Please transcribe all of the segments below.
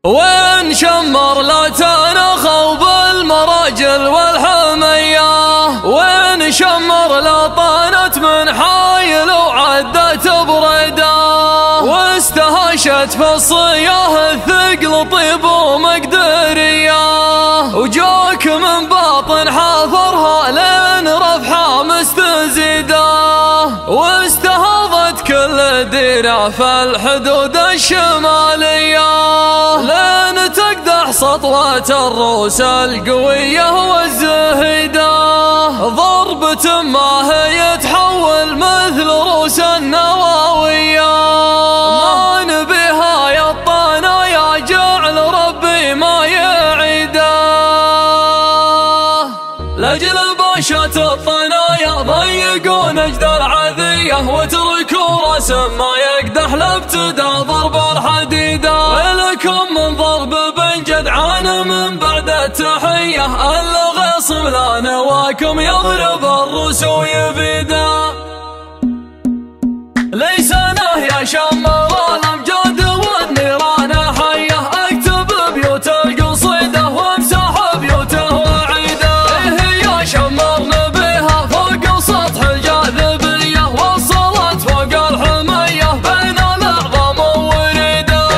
وين شمر لا تنخوا بالمراجل والحمية، وين شمر لا طانت من حايل وعدت بريده، واستهاشت في الصياه الثقل طيب ومقدريه، وجوك من باطن حافرها لين رفحه مستزيده، واستهاضت كل ديره في الحدود الشماليه، لين تقدح سطوة الروس القوية والزهيدة، ضربة ما هي تحول مثل روس النواوية، ما نبيها يا الطنايا جعل ربي ما يعيده، لأجل باشا الطنايا ضيقون اجدر عذية، وتركوا رسم ما يقدح لابتدى ضرب الحديدة، ولكم من ضرب بن جدعان من بعد التحية، الغصب لا نواكم يضرب الروس ويبيده، ليس يا شمر الامجاد والنيران حيه، اكتب بيوت القصيده وامسح بيوته وعيده، يا شمر نبيها فوق سطح الجاذبيه، وصلت فوق الحميه بين الاعظام ووريده،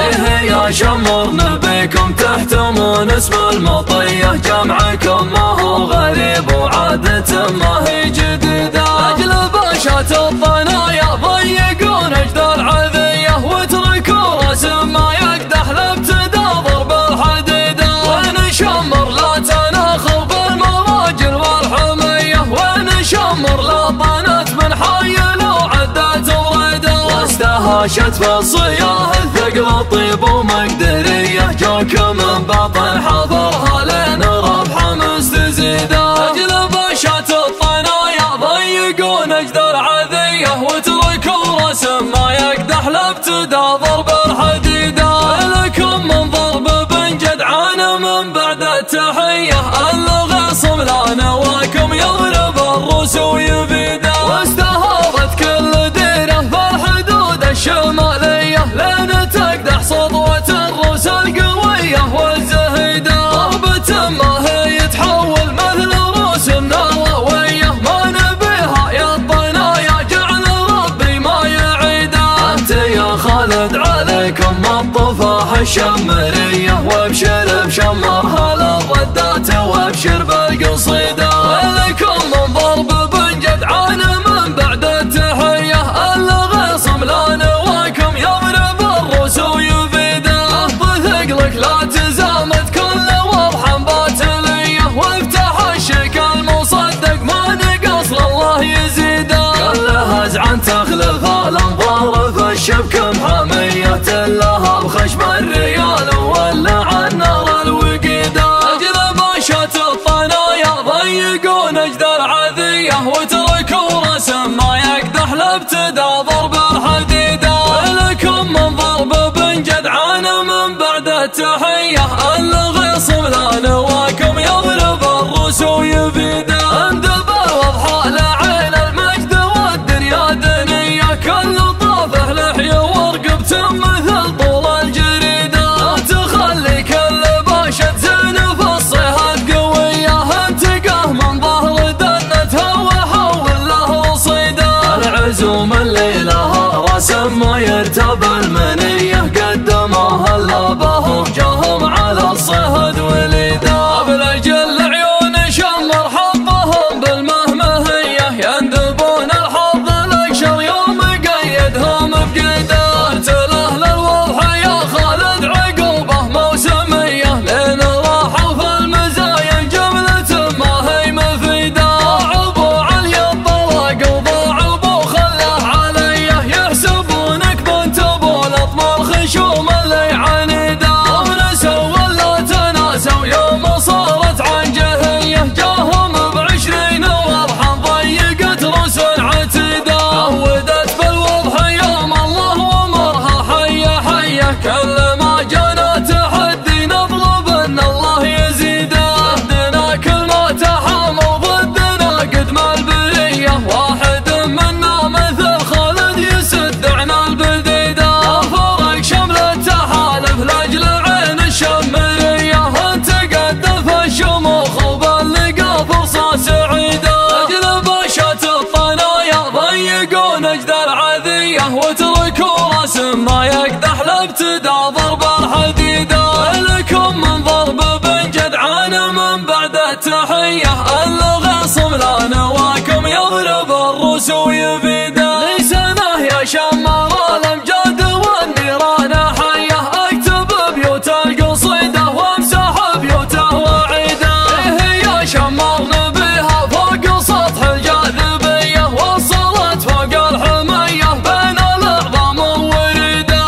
يا شمر نبيكم تحتمون اسم المطيه، جمعكم ما هو غريب وعادة ما هي جديده، اجل باشا الطنايا ضيقون اجدر عذيه، وتركوا رسم ما يقدح لابتدى ضرب الحديده، وين شمر لا تناخوا بالمراجل والحميه، وين شمر لا طانت من حايل وعدت وريده، واستهاشت في الصياه الثقل طيب ومقدريه، جوك من باطن حضرها لين ربحه مستزيده، اجل باشا الطنايا ضيقون اجدر عذيه، وتركوا رسم ما يقدح لابتدى ضرب الحديده، لكم من ضرب بن جدعان من بعد التحيه، الغصب لا نواكم يضرب الروس ويبيده، واستهاضت كل ديره في الحدود الشماليه، لين تقدح سطوة الروس القويه والزهيده، ضربة ما هي تحول مثل روس النواويه، ما نبيها يا الطنايا جعل ربي ما يعيده، انت يا خالد عليكم الطفاح الشمريه، وابشر بشمرها للردات وابشر بالقصيده، ولكم من ضرب بن جدعان من بعد التحيه، الغصب لا نواكم يضرب الروس ويبيده، ثقلك لا تزامت كل وضح باطليه، وافتح الشيك المصدق ما نقص الله يزيده، كل هزعا تخلف الانظار في الشبك محميه، لها بخشم الريال وولع النار الوقيده، اجل باشا الطنايا ضيقون اجدر عذيه، وتركوا رسم ما يقدح لابتدى ضرب الحديده، ولكم من ضرب بن جدعان من بعد التحيه، الغصب لا نواكم يضرب الروس ويبيده، اندب الوضحى لعين المجد والدنيا دنيه، كل طافح لحيه ورقبته مثل طول الجريده، لا تخلي كل باشا تزين في الصيحات قويه، انتقاه من ظهر دنتها وحول له صيده، العزوم اللي لها رسم ما يرتب المنيه، قدموها اللبه وجاهم على الصهر ابتدى ضرب الحديدة، لكم من ضرب بن جدعان من بعد التحية، الغصب لا نواكم يضرب الروس ويبيده. لسانه يا شمر الامجاد والنيران حيه، اكتب بيوت القصيده وامسح بيوته وعيده. يا شمر نبيها فوق سطح الجاذبيه، وصلت فوق الحميه بين الاعظام ووريده.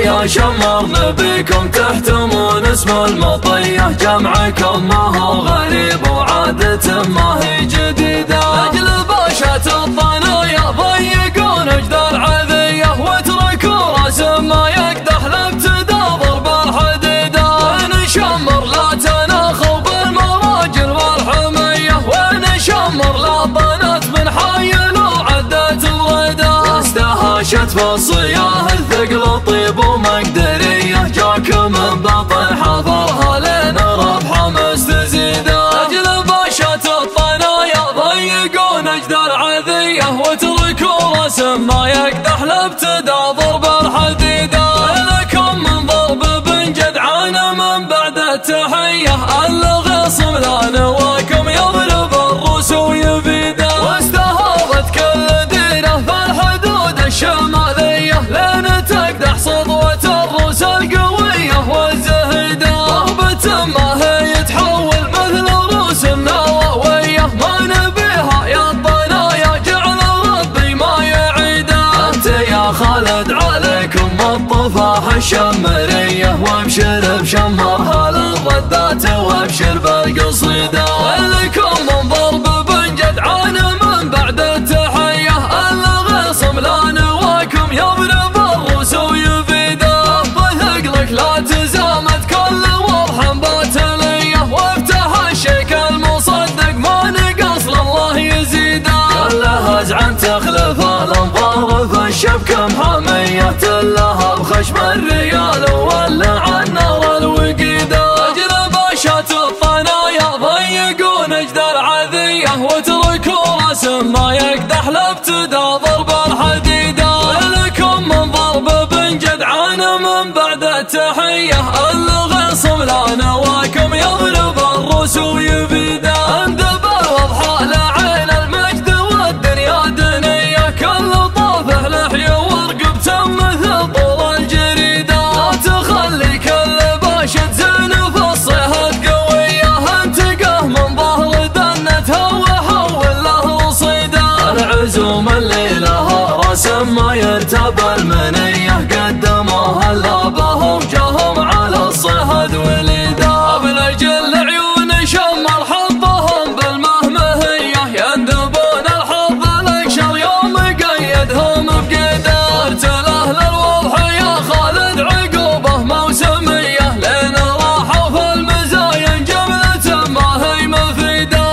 يا شمر نبيكم تحتمون اسم المطيه، جمعكم ما هو غريب وعادة ما هي جديده. اجل باشا الطنايا ضيقون اجدار عذيه، واتركوا راس ما يقدح لابتدى ضرب الحديده. وين شمر لا تناخوا بالمراجل والحميه، وين شمر لا ضنت من حايل وعدت الرده. واستهاشت بالصياه الثقل طيب ومقدريه، جاكم من بطن حضرها لين ربحه مستزيده. اجل باشا الطنايا ضيقون اجدار عذيه، واتركوا راس ما يقدح لابتدى ضرب الحديده. لكم من ضرب بن جدعان من بعد التحيه، الغصب لا نواكم يضرب الروس ويبيده. واستهاضت كل ديره في الحدود الشماليه، لين تقدح صدوه الروس القويه والزهيده. ضربة ما هي يتحول مثل روس النواويه، ما نبيها يا الطنايا جعل ربي ما يعيده. انت يا خالد عليكم الطفاح الشمريه، وابشر بشمرها للردات وابشر بالقصيده. ولكم من ضرب بن جدعان من بعد التحيه، الغصب لا نواكم يضرب الروس ويبيده. ثقلك لا تزامت كل وضح باطليه، وافتح الشيك المصدق ما نقص لله يزيده. كلها هزعا تخلف الانظار في الشبك محميه، تلها بخشم الريال وولع النار الوقيده. اجل باشا الطنايا ضيقون اجدار عذيه، واتركوا راس ما يقدح لابتدى ضرب الحديده. لكم من ضرب بن جدعان من بعد التحيه، الغصب لا نواكم يضرب الروس ويبيده. اندب الوضح لعين المجد والدنيا دنيه، كل طافح لحيه ورقبته مثل طول الجريده. لا تخلي كل باشا تزين في الصيحات قويه، انتقه من ظهر دنتها وحول له رصيده. العزوم اللي لها راس ما يرتب المنيه، قدموها لابهم جاهم على الصهد وليده. بنجل عيون شمر حظهم بالمهمهيه، يندبون الحظ الاكشر يوم قيدهم بقيده. ارتله للوضح يا خالد عقوبه موسميه، لين راحوا في المزاين جمله ما هي مفيده.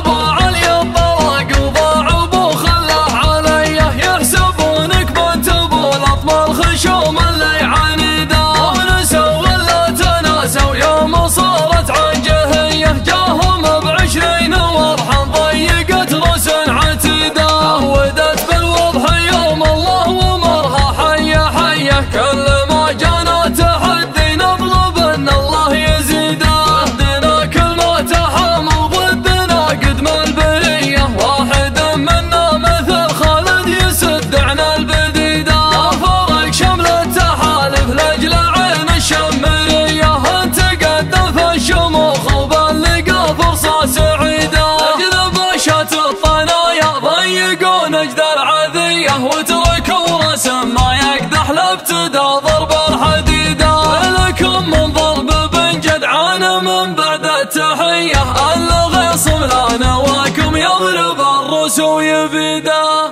ضاعوا علي الطلاق وضاعوا خله عليه، يحسبونك بنت ابو لطم الخشوم اللي عنيده. ونسوا ولا تناسوا يوم صارت عنجهيه، جاهم ب20 وضحا ضيقت رس عتيده. عودت بالوضح يوم الله ومرها حيه حيه، كل ما جانا تحدي نطلب ان الله يزيده. ضدنا كل ما تحامل ضدنا قدم البريه، واحد منا مثل خالد يسد عنا البديده. لا فرق شمل التحالف لاجل عين الشمريه، انت قدم في الشموخ وبلقى فرصه سعيده. اجل باشا الطنايا ضيقون اجدار عذيه، واتركوا راس ما يقدح لابتدى ضرب الحديده. ولكم من ضرب بن جدعان من بعد التحيه، الغصب لا نواكم يضرب الروس ويبيده.